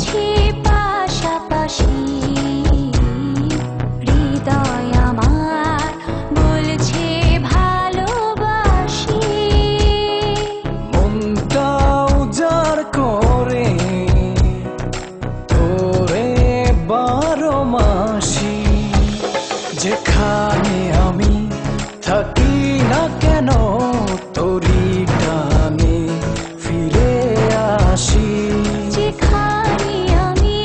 বলছে পাশাপাশি হৃদয় আমার বলছে ভালোবাসি। মনটা উজাড় করে তোরে 12 মাসি, যেখানে আমি থাকি না কেন তোরি টানে ফিরে আসি। যেখানে আমি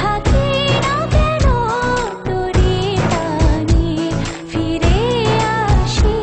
থাকি না কেন তোরি টানে ফিরে আসি।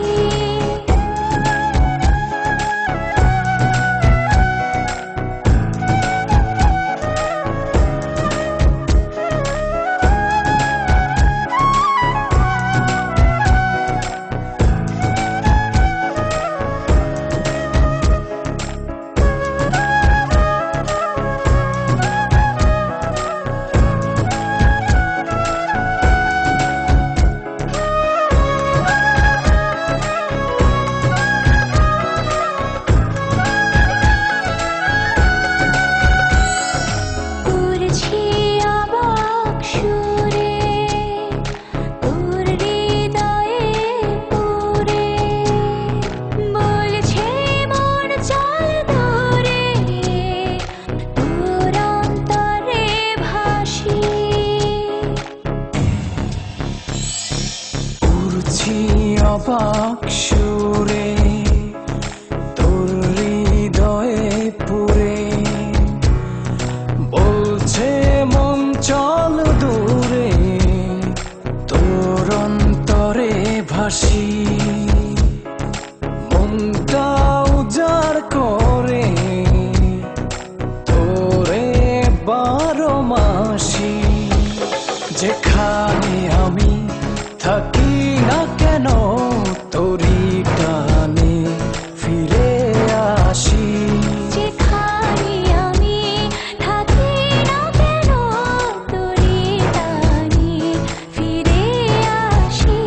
অবাক সুরে তোর হৃদয়ে পুরে বলছে মন চল দূরে তোর অন্তরে ভাসি। মনটা উজাড় করে তোরে 12 মাসি, যেখানে আমি থাকি না কেন তোরি টানে ফিরে আসি। যেখানে আমি থাকি না কেন তোরি টানে ফিরে আসি।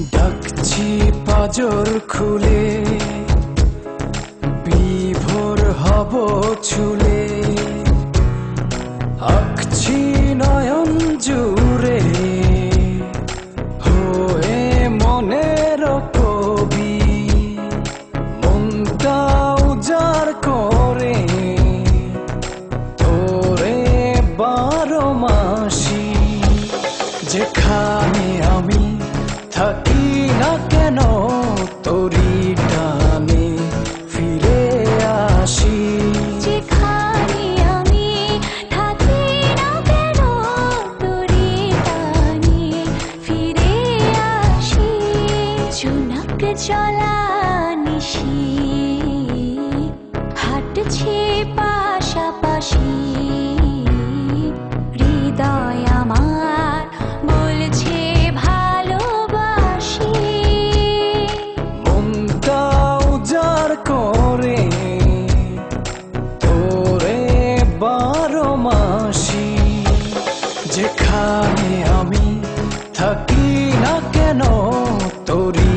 ডাকছি পাজর খুলে বিভোর হব চুলে, আঁকছি নয়ন জুড়ে হয়ে মনের কবি। মনটা উজাড় করে তোরে 12 মাসি, যেখানে আমি থাকি না কেন তোরি টানে ফিরে আসি। যেখানে আমি থাকি না কেন তোরি টানে ফিরে আসি। জোনাক চলা নিশি হাঁটছে পাশাপাশি হৃদয় আমার বলছে ভালোবাসি। মনটা উজাড় করে তোরে 12 মাসি, যেখানে আমি থাকি না কেন তোরি